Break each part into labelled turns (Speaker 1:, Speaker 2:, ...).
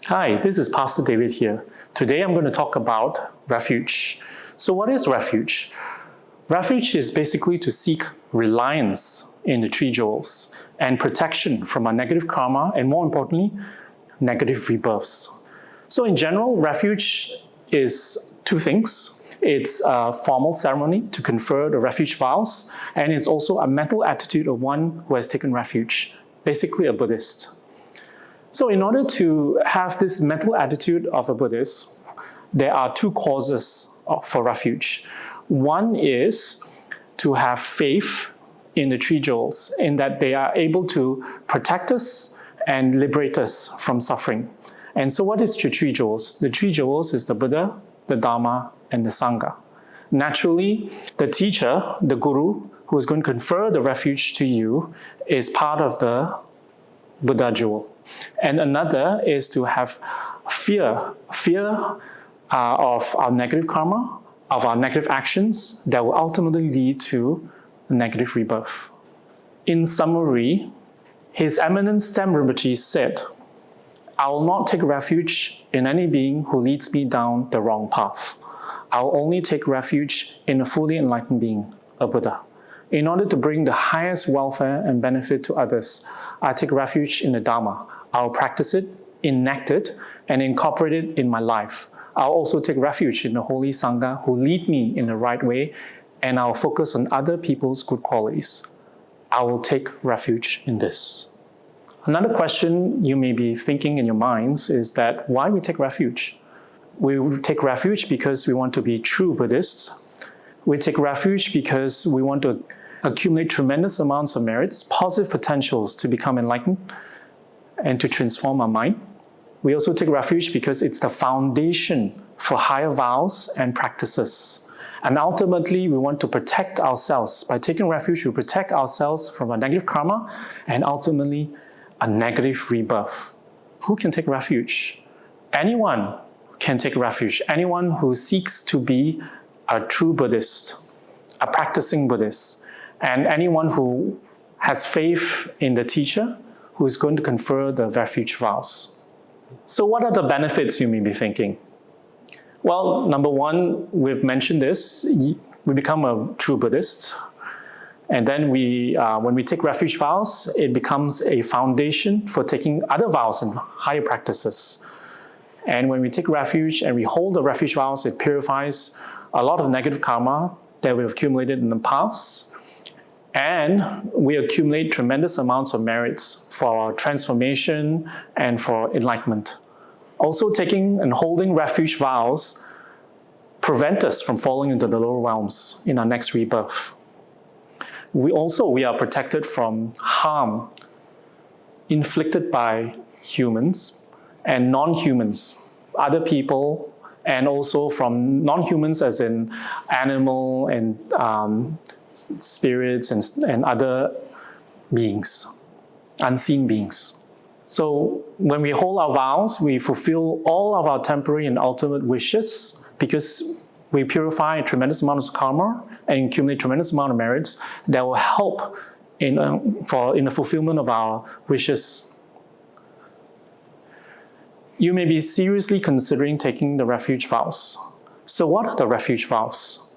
Speaker 1: Hi, this is Pastor David here. Today I'm going to talk about refuge. So what is refuge? Refuge is basically to seek reliance in the three jewels and protection from our negative karma and, more importantly, negative rebirths. So in general, refuge is two things. It's a formal ceremony to confer the refuge vows, and it's also a mental attitude of one who has taken refuge, basically a Buddhist. So in order to have this mental attitude of a Buddhist, there are two causes for refuge. One is to have faith in the three jewels, in that they are able to protect us and liberate us from suffering. And so what is the three jewels? The three jewels is the Buddha, the Dharma, and the Sangha. Naturally, the teacher, the guru, who is going to confer the refuge to you is part of the Buddha jewel. And another is to have fear of our negative karma, of our negative actions that will ultimately lead to a negative rebirth. In summary, His Eminence Stem Rinpoche said, "I will not take refuge in any being who leads me down the wrong path. I will only take refuge in a fully enlightened being, a Buddha. In order to bring the highest welfare and benefit to others, I take refuge in the Dharma. I will practice it, enact it, and incorporate it in my life. I'll also take refuge in the Holy Sangha who lead me in the right way, and I'll focus on other people's good qualities. I will take refuge in this." Another question you may be thinking in your minds is that why we take refuge? We take refuge because we want to be true Buddhists. We take refuge because we want to accumulate tremendous amounts of merits, positive potentials to become enlightened and to transform our mind. We also take refuge because it's the foundation for higher vows and practices. And ultimately, we want to protect ourselves. By taking refuge, we protect ourselves from a negative karma and ultimately a negative rebirth. Who can take refuge? Anyone can take refuge. Anyone who seeks to be a true Buddhist, a practicing Buddhist, and anyone who has faith in the teacher who is going to confer the refuge vows. So what are the benefits, you may be thinking? Well, number one, we've mentioned this, we become a true Buddhist. And then when we take refuge vows, it becomes a foundation for taking other vows and higher practices. And when we take refuge and we hold the refuge vows, it purifies a lot of negative karma that we've accumulated in the past. And we accumulate tremendous amounts of merits for our transformation and for enlightenment. Also, taking and holding refuge vows prevent us from falling into the lower realms in our next rebirth. We are protected from harm inflicted by humans and non-humans, other people, and also from non-humans as in animal and spirits and other beings, unseen beings. So when we hold our vows, we fulfill all of our temporary and ultimate wishes because we purify a tremendous amount of karma and accumulate a tremendous amount of merits that will help in the fulfillment of our wishes. You may be seriously considering taking the refuge vows. So what are the refuge vows?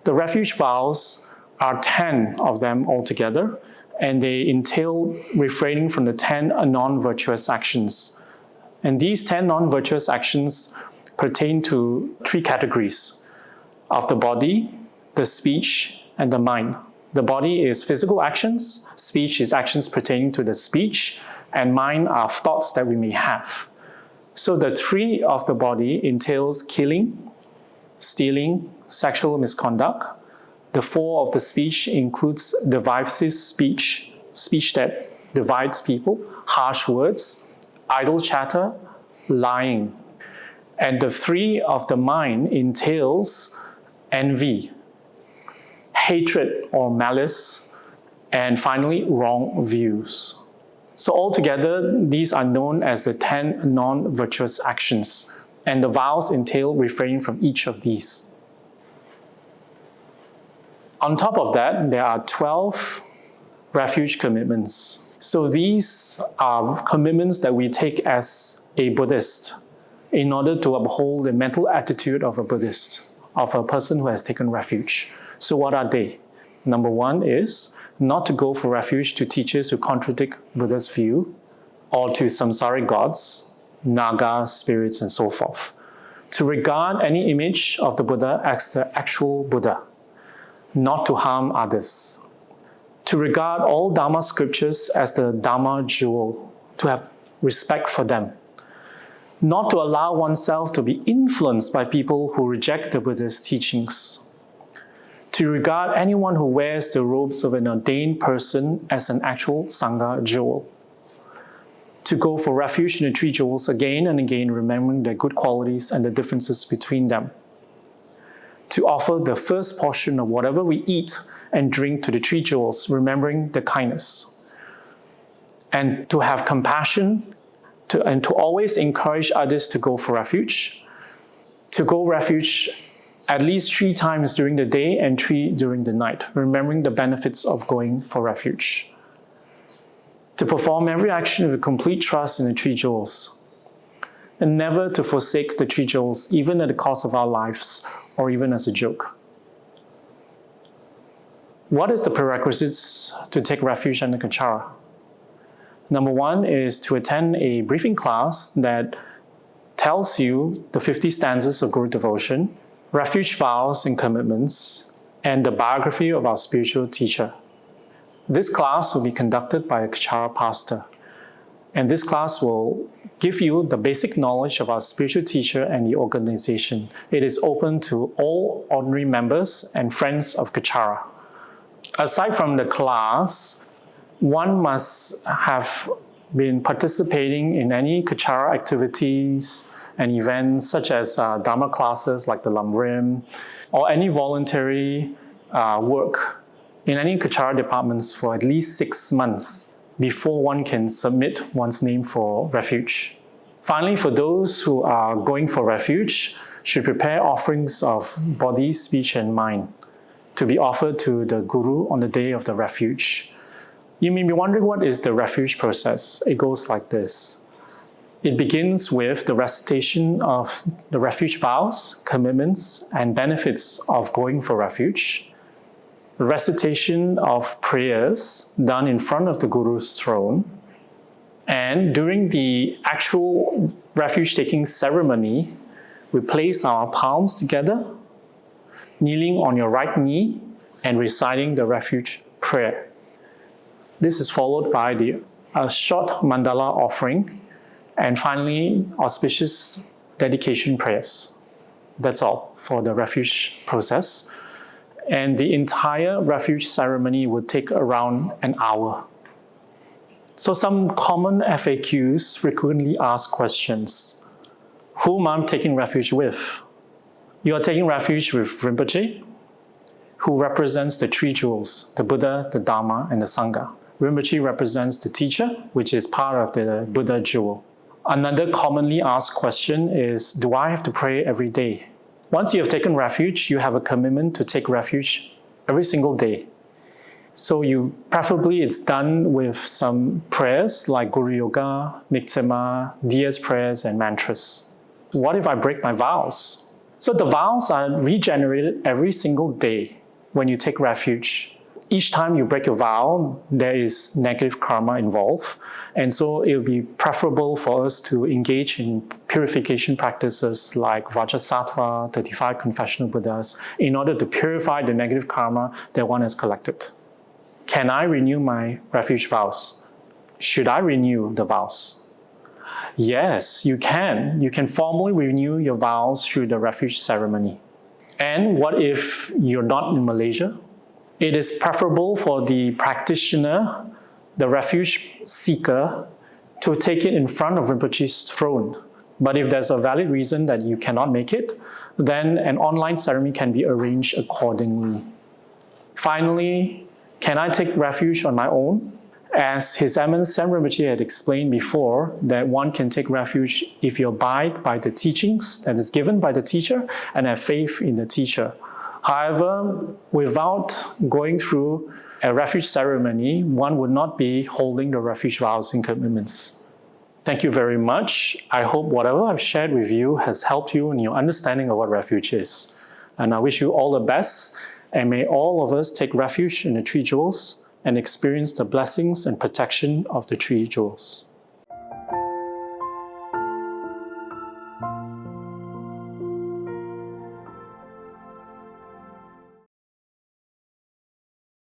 Speaker 1: The refuge vows are 10 of them altogether, and they entail refraining from the 10 non-virtuous actions. And these 10 non-virtuous actions pertain to 3 categories of the body, the speech, and the mind. The body is physical actions, speech is actions pertaining to the speech, and mind are thoughts that we may have. So the 3 of the body entails killing, stealing, sexual misconduct. The 4 of the speech includes divisive speech that divides people, harsh words, idle chatter, lying. And the 3 of the mind entails envy, hatred or malice, and finally, wrong views. So altogether, these are known as the 10 non-virtuous actions, and the vows entail refraining from each of these. On top of that, there are 12 refuge commitments. So these are commitments that we take as a Buddhist in order to uphold the mental attitude of a Buddhist, of a person who has taken refuge. So what are they? Number one is not to go for refuge to teachers who contradict Buddha's view, or to samsaric gods, nagas, spirits, and so forth. To regard any image of the Buddha as the actual Buddha, not to harm others. To regard all Dharma scriptures as the Dharma jewel, to have respect for them. Not to allow oneself to be influenced by people who reject the Buddha's teachings. To regard anyone who wears the robes of an ordained person as an actual Sangha jewel. To go for refuge in the three jewels again and again, remembering their good qualities and the differences between them. To offer the first portion of whatever we eat and drink to the three jewels, remembering the kindness. And to have compassion and to always encourage others to go for refuge. To go refuge at least 3 times during the day and 3 during the night, remembering the benefits of going for refuge. To perform every action with complete trust in the three jewels, and never to forsake the three jewels, even at the cost of our lives, or even as a joke. What is the prerequisites to take refuge under Kachara? Number 1 is to attend a briefing class that tells you the 50 stanzas of Guru devotion, Refuge Vows and Commitments, and the biography of our spiritual teacher. This class will be conducted by a Kachara pastor, and this class will give you the basic knowledge of our spiritual teacher and the organization. It is open to all ordinary members and friends of Kachara. Aside from the class, one must have been participating in any Kachara activities and events such as Dharma classes like the Lamrim, or any voluntary work in any Kachara departments for at least 6 months before one can submit one's name for refuge. Finally, for those who are going for refuge, should prepare offerings of body, speech, and mind to be offered to the Guru on the day of the refuge. You may be wondering, what is the refuge process? It goes like this. It begins with the recitation of the refuge vows, commitments, and benefits of going for refuge. The recitation of prayers done in front of the Guru's throne. And during the actual refuge taking ceremony, we place our palms together, kneeling on your right knee and reciting the refuge prayer. This is followed by a short mandala offering, and finally, auspicious dedication prayers. That's all for the refuge process. And the entire refuge ceremony would take around an hour. So some common FAQs, frequently asked questions. Whom I'm taking refuge with? You are taking refuge with Rinpoche, who represents the three jewels, the Buddha, the Dharma, and the Sangha. Rinpoche represents the teacher, which is part of the Buddha jewel. Another commonly asked question is, do I have to pray every day? Once you have taken refuge, you have a commitment to take refuge every single day. So preferably it's done with some prayers like Guru Yoga, Miktema, Diya's prayers, and mantras. What if I break my vows? So the vows are regenerated every single day when you take refuge. Each time you break your vow, there is negative karma involved. And so it will be preferable for us to engage in purification practices like Bodhisattva, 35 confessional Buddhas, in order to purify the negative karma that one has collected. Can I renew my refuge vows? Should I renew the vows? Yes, you can. You can formally renew your vows through the refuge ceremony. And what if you're not in Malaysia? It is preferable for the practitioner, the refuge seeker, to take it in front of Rinpoche's throne. But if there's a valid reason that you cannot make it, then an online ceremony can be arranged accordingly. Finally, can I take refuge on my own? As His Eminence Sen Rinpoche had explained before, that one can take refuge if you abide by the teachings that is given by the teacher and have faith in the teacher. However, without going through At Refuge Ceremony, one would not be holding the Refuge Vows and Commitments. Thank you very much. I hope whatever I've shared with you has helped you in your understanding of what refuge is. And I wish you all the best, and may all of us take refuge in the Three Jewels and experience the blessings and protection of the Three Jewels.